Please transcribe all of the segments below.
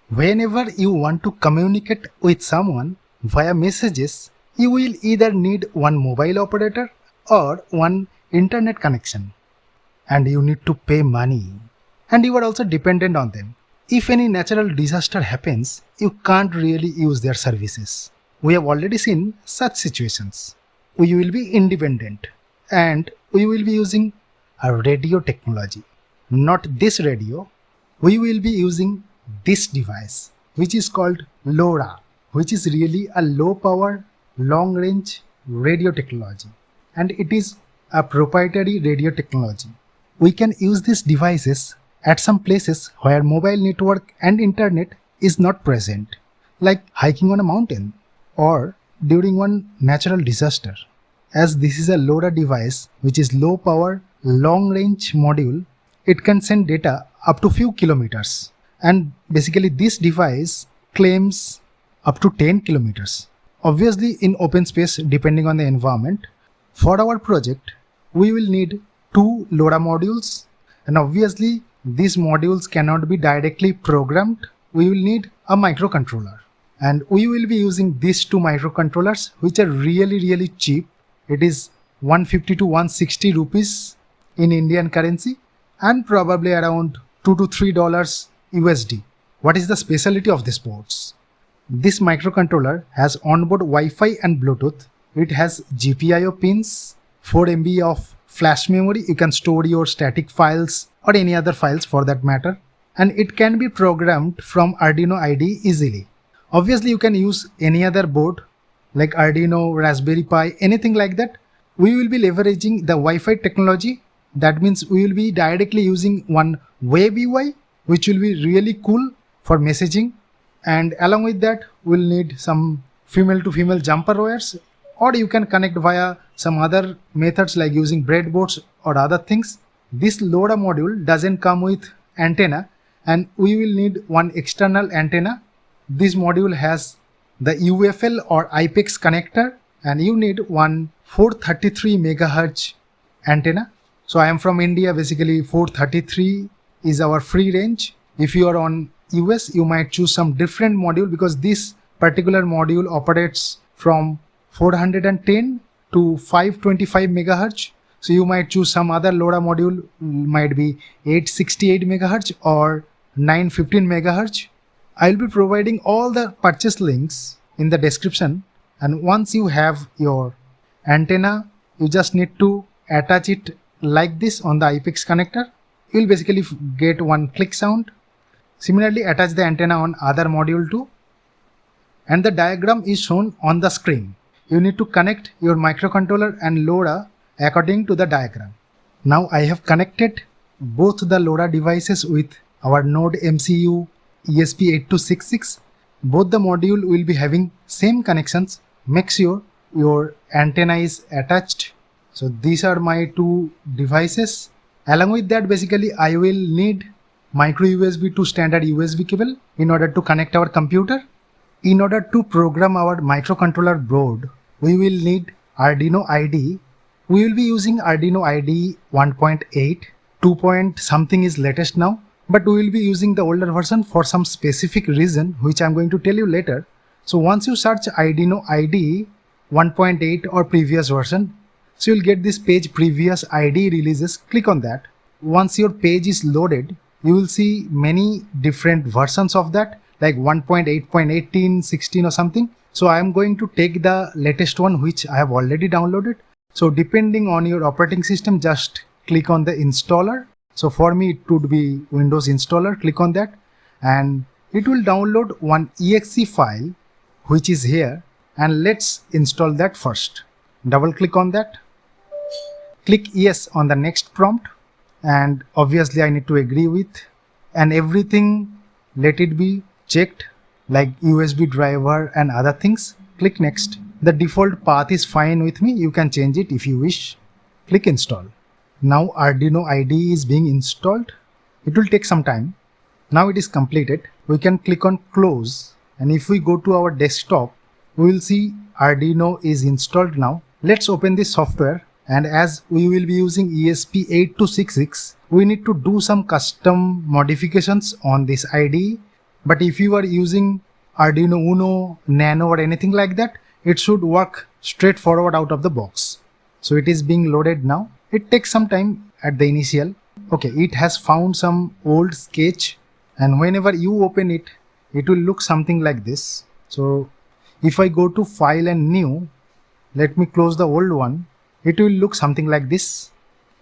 Whenever you want to communicate with someone via messages, you will either need one mobile operator or one internet connection, and you need to pay money, and you are also dependent on them. If any natural disaster happens, you can't really use their services. We have already seen such situations. We will be independent and we will be using a radio technology. Not this radio, we will be using this device, which is called LoRa, which is really a low power, long range radio technology, and it is a proprietary radio technology. We can use these devices at some places where mobile network and internet is not present, like hiking on a mountain or during one natural disaster. As this is a LoRa device, which is low power, long range module, it can send data up to few kilometers. And basically this device claims up to 10 kilometers. Obviously in open space, depending on the environment. For our project, we will need two LoRa modules, and obviously these modules cannot be directly programmed. We will need a microcontroller, and we will be using these two microcontrollers, which are really cheap. It is 150 to 160 rupees in Indian currency and probably around $2 to $3 USD. What is the specialty of these boards? This microcontroller has onboard Wi-Fi and Bluetooth. It has GPIO pins, 4 MB of flash memory. You can store your static files or any other files for that matter. And it can be programmed from Arduino IDE easily. Obviously you can use any other board like Arduino, Raspberry Pi, anything like that. We will be leveraging the Wi-Fi technology. That means we will be directly using one WebUI, which will be really cool for messaging, and along with that we'll need some female to female jumper wires, or you can connect via some other methods like using breadboards or other things. This LoRa module doesn't come with antenna, and we will need one external antenna. This module has the UFL or IPEX connector, and you need one 433 MHz antenna. So I am from India, basically 433 is our free range. If you are on US, you might choose some different module because this particular module operates from 410 to 525 MHz. So you might choose some other LoRa module, might be 868 MHz or 915 MHz. I'll be providing all the purchase links in the description, and once you have your antenna, you just need to attach it like this on the IPEX connector. You will basically get one click sound. Similarly, attach the antenna on other module too, and the diagram is shown on the screen. You need to connect your microcontroller and LoRa according to the diagram. Now I have connected both the LoRa devices with our NodeMCU ESP8266. Both the module will be having same connections. Make sure your antenna is attached. So these are my two devices. Along with that, basically I will need micro USB to standard USB cable in order to connect our computer. In order to program our microcontroller board, we will need Arduino IDE. We will be using Arduino IDE 1.8. 2 point something is latest now, but we will be using the older version for some specific reason which I am going to tell you later. So once you search Arduino IDE 1.8 or previous version, so you'll get this page, previous IDE releases. Click on that. Once your page is loaded, you will see many different versions of that, like 1.8.18, 16 or something. So I am going to take the latest one which I have already downloaded. So depending on your operating system, just click on the installer. So for me it would be Windows installer. Click on that and it will download one exe file which is here, and let's install that first. Double click on that. Click yes on the next prompt, and obviously I need to agree with, and everything let it be checked like USB driver and other things. Click next. The default path is fine with me. You can change it if you wish. Click install. Now Arduino IDE is being installed. It will take some time. Now it is completed. We can click on close, and if we go to our desktop, we will see Arduino is installed now. Let's open this software, and as we will be using ESP8266, we need to do some custom modifications on this IDE. But if you are using Arduino Uno, Nano or anything like that, it should work straightforward out of the box. So it is being loaded now. It takes some time at the initial. Okay, it has found some old sketch, and whenever you open it, it will look something like this. So if I go to File and New, let me close the old one, it will look something like this.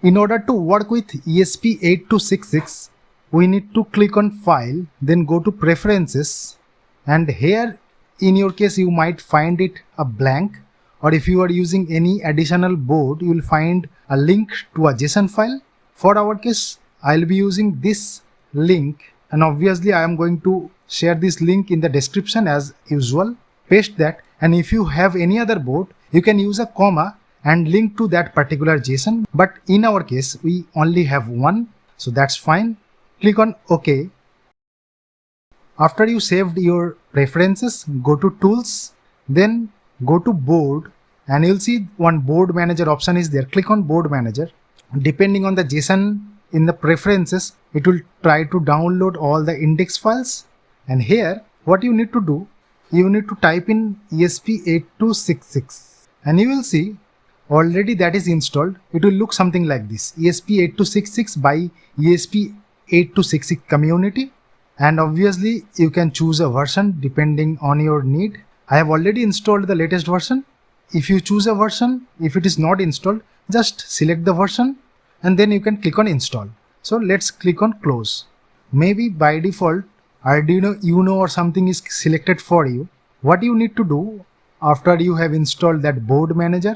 In order to work with ESP8266, we need to click on File, then go to Preferences, and here in your case you might find it a blank, or if you are using any additional board you will find a link to a JSON file. For our case, I'll be using this link, and obviously I am going to share this link in the description as usual. Paste that, and if you have any other board, you can use a comma and link to that particular JSON, but in our case we only have one, so that's fine. Click on OK. After you saved your preferences, go to Tools, then go to Board, and you'll see one Board Manager option is there. Click on Board Manager. Depending on the JSON in the preferences, it will try to download all the index files, and here what you need to do, you need to type in ESP8266, and you will see already that is installed. It will look something like this: ESP8266 by ESP8266 community, and obviously you can choose a version depending on your need. I have already installed the latest version. If you choose a version, if it is not installed, just select the version and then you can click on install. So let's click on close. Maybe by default Arduino Uno or something is selected for you. What you need to do after you have installed that board manager,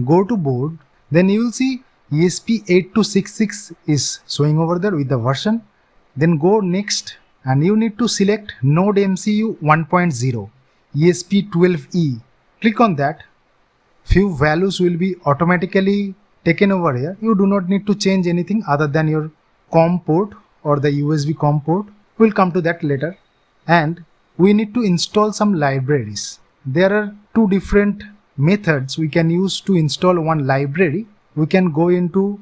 go to board, then you will see ESP8266 is showing over there with the version. Then go next and you need to select NodeMCU 1.0 ESP12E. Click on that. Few values will be automatically taken over here. You do not need to change anything other than your COM port or the USB COM port. We'll come to that later. And we need to install some libraries. There are two different methods we can use to install one library. We can go into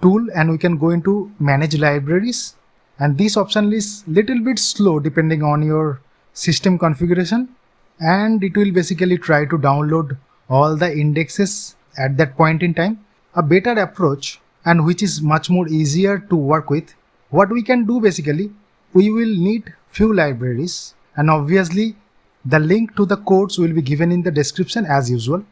Tool and we can go into Manage Libraries. And this option is little bit slow depending on your system configuration. And it will basically try to download all the indexes at that point in time. A better approach, and which is much more easier to work with, what we can do basically, we will need few libraries, and obviously the link to the codes will be given in the description as usual.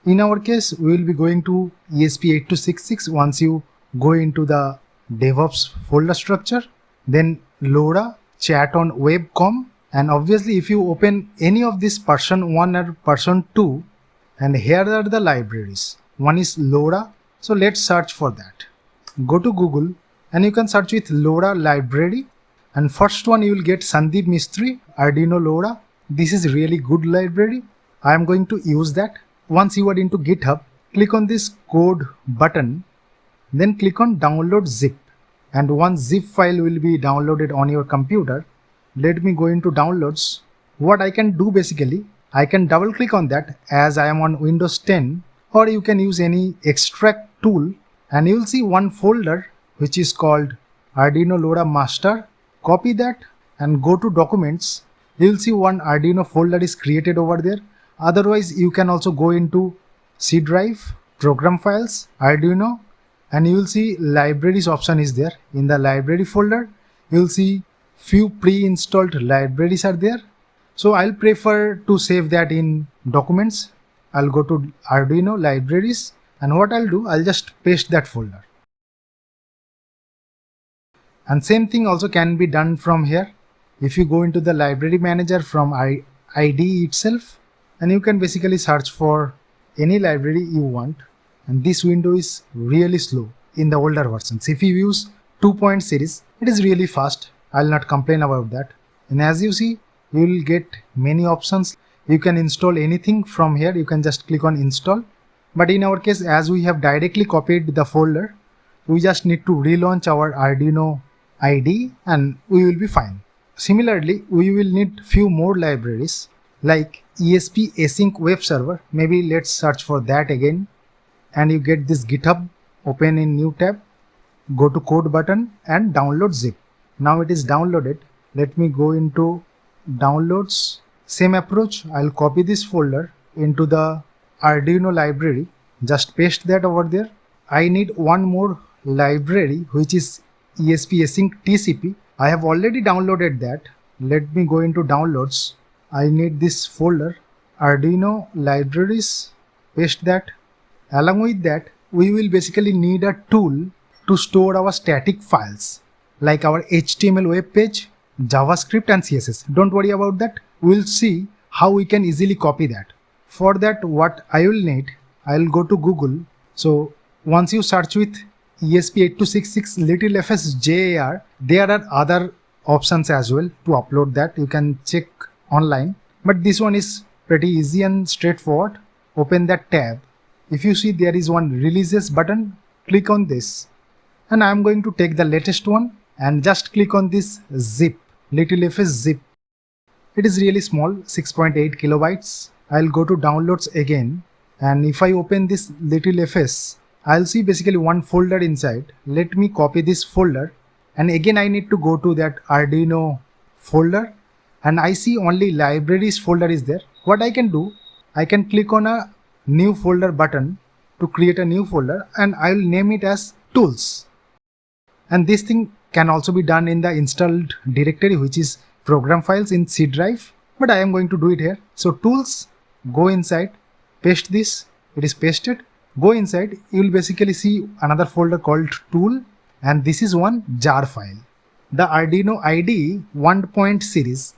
In our case, we will be going to ESP8266 once you go into the DevOps folder structure, then LoRa, chat on webcom, and obviously if you open any of this person 1 or person 2, and here are the libraries. One is LoRa, so let's search for that. Go to Google and you can search with LoRa library, and first one you will get Sandeep Mistry, Arduino LoRa. This is really good library. I am going to use that. Once you are into GitHub, click on this code button, then click on download zip, and one zip file will be downloaded on your computer. Let me go into downloads. What I can do basically, I can double click on that as I am on Windows 10, or you can use any extract tool, and you will see one folder which is called Arduino LoRa Master. Copy that and go to Documents. You will see one Arduino folder is created over there. Otherwise you can also go into C drive, Program Files, Arduino, and you will see Libraries option is there. In the library folder you will see few pre-installed libraries are there. So I'll prefer to save that in Documents. I'll go to Arduino Libraries, and what I'll do, I'll just paste that folder. And same thing also can be done from here. If you go into the library manager from IDE itself, and you can basically search for any library you want, and this window is really slow in the older versions. If you use 2 series, it is really fast. I'll not complain about that. And as you see, you will get many options. You can install anything from here. You can just click on install. But in our case, as we have directly copied the folder, we just need to relaunch our Arduino IDE and we will be fine. Similarly, we will need few more libraries like ESPAsyncWebServer. Maybe let's search for that again. And you get this GitHub, open in new tab, go to code button and download zip. Now it is downloaded. Let me go into downloads. Same approach, I'll copy this folder into the Arduino library. Just paste that over there. I need one more library which is ESPAsyncWebServer TCP. I have already downloaded that. Let me go into downloads. I need this folder, Arduino libraries. Paste that. Along with that, we will basically need a tool to store our static files like our HTML web page, JavaScript and CSS. Don't worry about that. We'll see how we can easily copy that. For that, what I will need, I'll go to Google. So once you search with ESP8266 LittleFS JAR, there are other options as well to upload that. You can check online. But this one is pretty easy and straightforward. Open that tab. If you see there is one releases button, click on this. And I'm going to take the latest one and just click on this zip, LittleFS zip. It is really small, 6.8 kilobytes. I'll go to downloads again. And if I open this LittleFS, I'll see basically one folder inside. Let me copy this folder. And again, I need to go to that Arduino folder. And I see only libraries folder is there. What I can do, I can click on a new folder button to create a new folder and I will name it as tools. And this thing can also be done in the installed directory, which is program files in C drive, but I am going to do it here. So tools, go inside, paste this, it is pasted. Go inside, you will basically see another folder called tool, and this is one jar file. The Arduino IDE 1. Series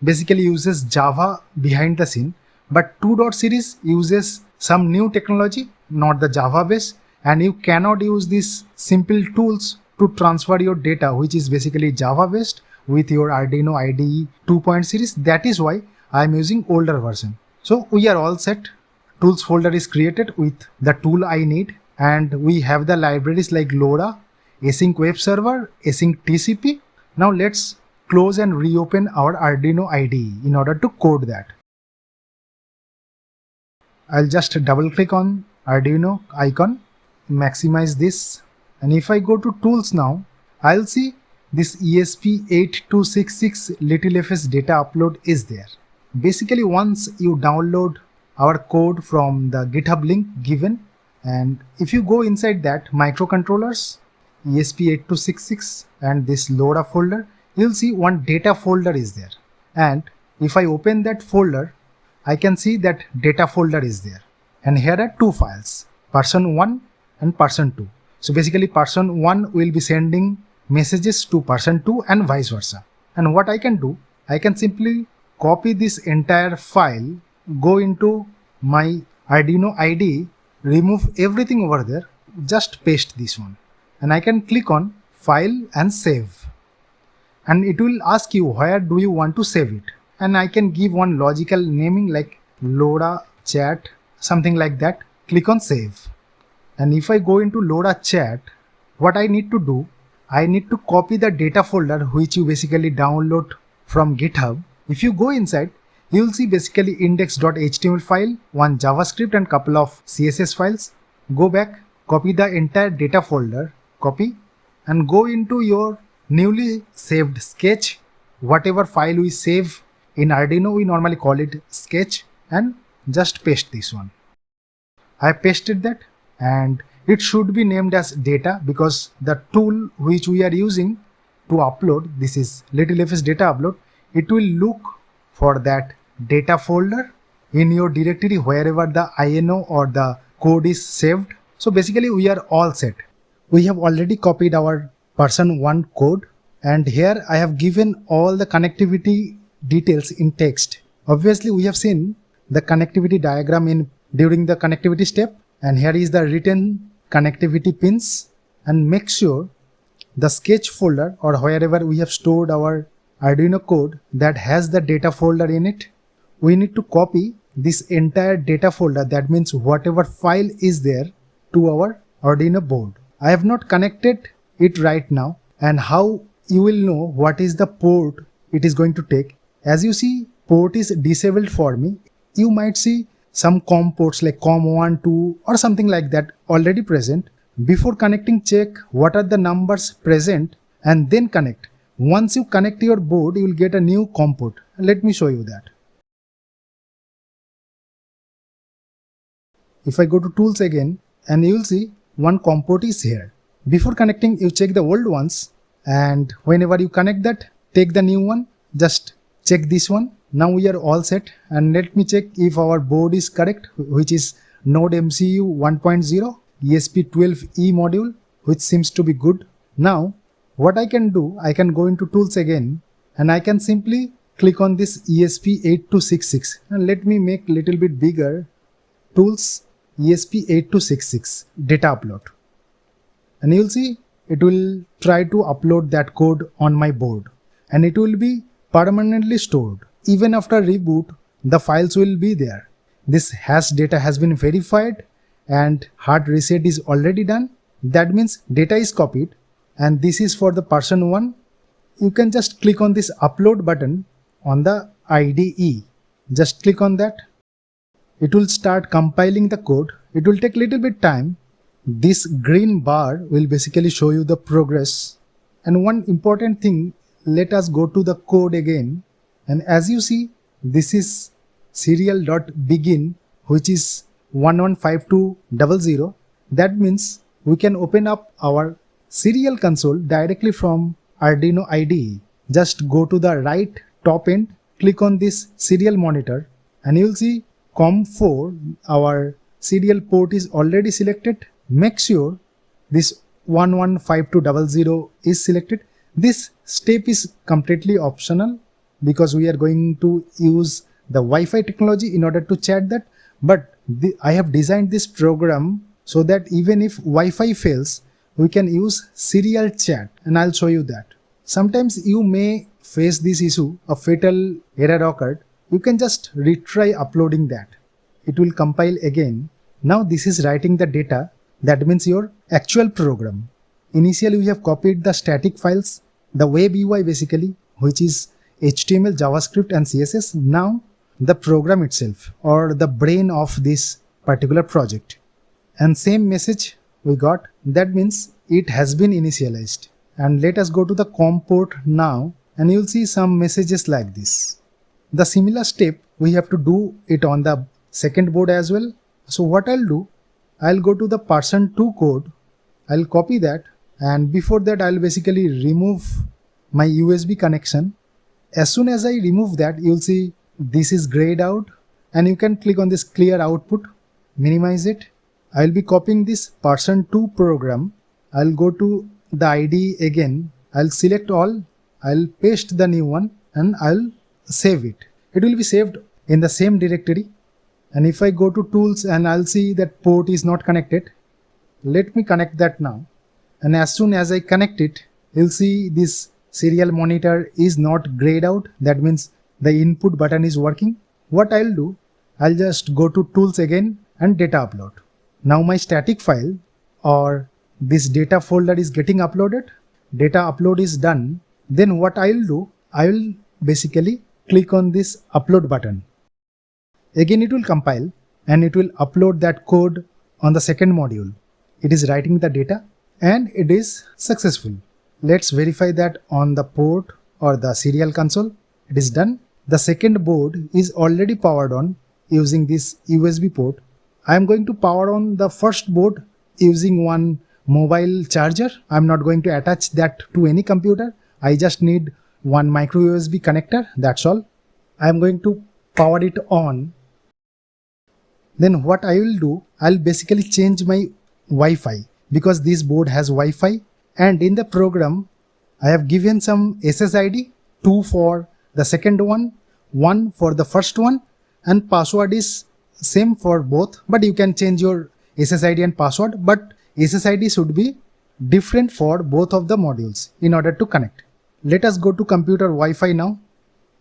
basically uses Java behind the scene, but 2. Series uses some new technology, not the Java base, and you cannot use these simple tools to transfer your data, which is basically Java based, with your Arduino IDE 2. Series. That is why I am using older version. So we are all set. Tools folder is created with the tool I need, and we have the libraries like LoRa, AsyncWebServer Async TCP. Now let's close and reopen our Arduino IDE in order to code that. I'll just double click on Arduino icon, maximize this, and if I go to tools now, I'll see this ESP8266 LittleFS data upload is there. Basically, once you download our code from the GitHub link given, and if you go inside that microcontrollers, ESP8266 and this LoRa folder, you'll see one data folder is there. And if I open that folder, I can see that data folder is there. And here are two files, person1 and person2. So basically person1 will be sending messages to person2 and vice versa. And what I can do, I can simply copy this entire file, go into my Arduino IDE, remove everything over there, just paste this one. And I can click on File and Save. And it will ask you where do you want to save it. And I can give one logical naming like LoRa chat, something like that. Click on Save. And if I go into LoRa chat, what I need to do, I need to copy the data folder which you basically download from GitHub. If you go inside, you will see basically index.html file, one JavaScript and couple of CSS files. Go back, copy the entire data folder, copy, and go into your newly saved sketch. Whatever file we save in Arduino, we normally call it sketch, and just paste this one. I pasted that, and it should be named as data because the tool which we are using to upload, this is LittleFS data upload, it will look for that data folder in your directory wherever the INO or the code is saved. So basically we are all set. We have already copied our person1 code, and here I have given all the connectivity details in text. Obviously we have seen the connectivity diagram during the connectivity step, and here is the written connectivity pins. And make sure the sketch folder or wherever we have stored our Arduino code that has the data folder in it, we need to copy this entire data folder, that means whatever file is there, to our Arduino board. I have not connected it right now, and how you will know what is the port it is going to take. As you see, port is disabled for me. You might see some COM ports like COM1, 2 or something like that already present. Before connecting, check what are the numbers present and then connect. Once you connect your board, you will get a new COM port. Let me show you that. If I go to tools again, and you will see one COM port is here. Before connecting, you check the old ones, and whenever you connect that, take the new one, just check this one. Now we are all set, and let me check if our board is correct, which is NodeMCU 1.0 ESP12E module, which seems to be good. Now what I can do, I can go into tools again, and I can simply click on this ESP8266, and let me make little bit bigger. Tools ESP8266 data upload, and you'll see it will try to upload that code on my board, and it will be permanently stored. Even after reboot, the files will be there. This hash data has been verified and hard reset is already done. That means data is copied, and this is for the person 1. You can just click on this upload button on the IDE. Just click on that. It will start compiling the code. It will take little bit time. This green bar will basically show you the progress. And one important thing, let us go to the code again. And as you see, this is serial.begin, which is 115200. That means we can open up our serial console directly from Arduino IDE. Just go to the right top end, click on this serial monitor, and you'll see COM4, our serial port is already selected. Make sure this 115200 is selected. This step is completely optional because we are going to use the Wi-Fi technology in order to chat that. But I have designed this program so that even if Wi-Fi fails, we can use serial chat, and I'll show you that. Sometimes you may face this issue, a fatal error occurred. You can just retry uploading that. It will compile again. Now this is writing the data. That means your actual program. Initially we have copied the static files, the WebUI basically, which is HTML, JavaScript and CSS. Now the program itself, or the brain of this particular project. And same message we got. That means it has been initialized. And let us go to the COM port now, and you'll see some messages like this. The similar step we have to do it on the second board as well. So what I'll do, I'll go to the person2 code, I'll copy that, and before that I'll basically remove my USB connection. As soon as I remove that, you'll see this is grayed out, and you can click on this clear output, minimize it. I'll be copying this person2 program. I'll go to the IDE again, I'll select all, I'll paste the new one, and I'll save it. It will be saved in the same directory. And if I go to tools, and I'll see that port is not connected. Let me connect that now. And as soon as I connect it, you'll see this serial monitor is not grayed out. That means the input button is working. What I'll do, I'll just go to tools again and data upload. Now my static file or this data folder is getting uploaded. Data upload is done. Then what I'll do, I will basically click on this upload button. Again it will compile and it will upload that code on the second module. It is writing the data and it is successful. Let's verify that on the port or the serial console. It is done. The second board is already powered on using this USB port. I am going to power on the first board using one mobile charger. I am not going to attach that to any computer. I just need one micro USB connector. That's all. I am going to power it on. Then what I will do, I'll basically change my Wi-Fi because this board has Wi-Fi, and in the program I have given some SSID, 2 for the second one, 1 for the first one, and password is same for both, but you can change your SSID and password, but SSID should be different for both of the modules in order to connect. Let us go to computer Wi-Fi now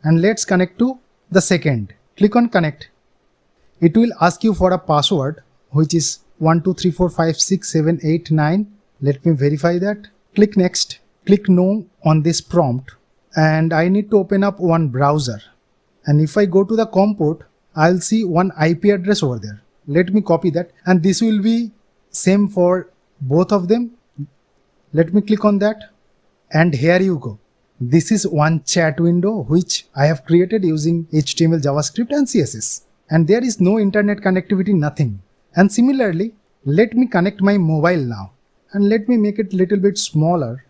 and let's connect to the second. Click on connect. It will ask you for a password which is 123456789. Let me verify that. Click next. Click no on this prompt, and I need to open up one browser. And if I go to the COM port, I'll see one IP address over there. Let me copy that, and this will be same for both of them. Let me click on that, and here you go. This is one chat window which I have created using HTML, JavaScript and CSS. And there is no internet connectivity, nothing. And similarly, let me connect my mobile now. And let me make it a little bit smaller.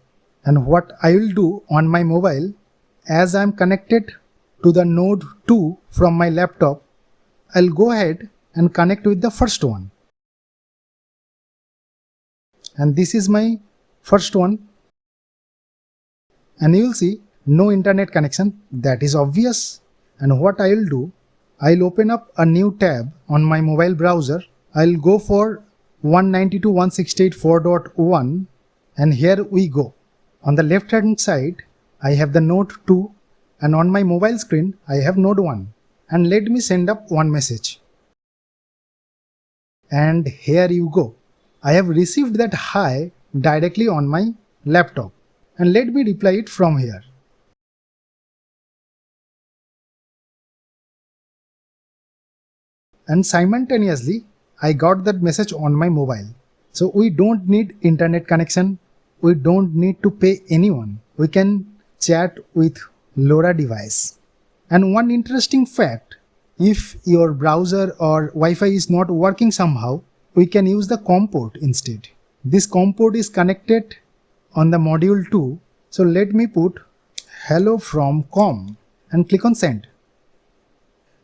And what I will do on my mobile, as I am connected to the Node 2 from my laptop, I'll go ahead and connect with the first one. And this is my first one. And you will see no internet connection. That is obvious. And what I will do, I'll open up a new tab on my mobile browser. I'll go for 192.168.4.1 and here we go. On the left hand side, I have the Node 2 and on my mobile screen, I have Node 1. And let me send up one message. And here you go. I have received that hi directly on my laptop. And let me reply it from here. And simultaneously, I got that message on my mobile. So we don't need internet connection. We don't need to pay anyone. We can chat with LoRa device. And one interesting fact, if your browser or Wi-Fi is not working somehow, we can use the COM port instead. This COM port is connected on the module 2. So let me put hello from COM and click on send.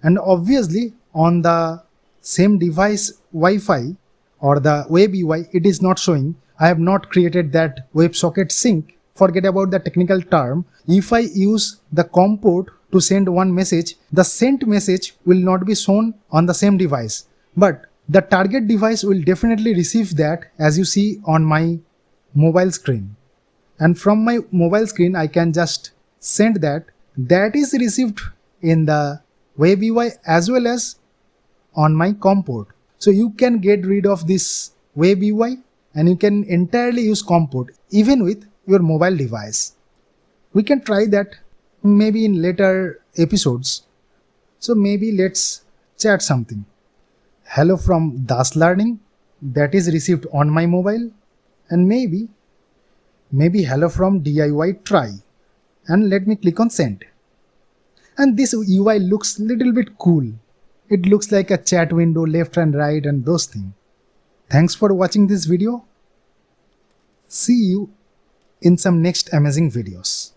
And obviously on the same device Wi-Fi or the WebUI, it is not showing. I have not created that WebSocket sync. Forget about the technical term. If I use the COM port to send one message, the sent message will not be shown on the same device. But the target device will definitely receive that, as you see on my mobile screen. And from my mobile screen, I can just send that. That is received in the WebUI as well as on my COM port. So you can get rid of this WebUI and you can entirely use COM port even with your mobile device. We can try that maybe in later episodes. So maybe let's chat something. Hello from Das Learning, that is received on my mobile, and maybe hello from DIY Try, and let me click on send. And this UI looks little bit cool. It looks like a chat window, left and right and those things. Thanks for watching this video. See you in some next amazing videos.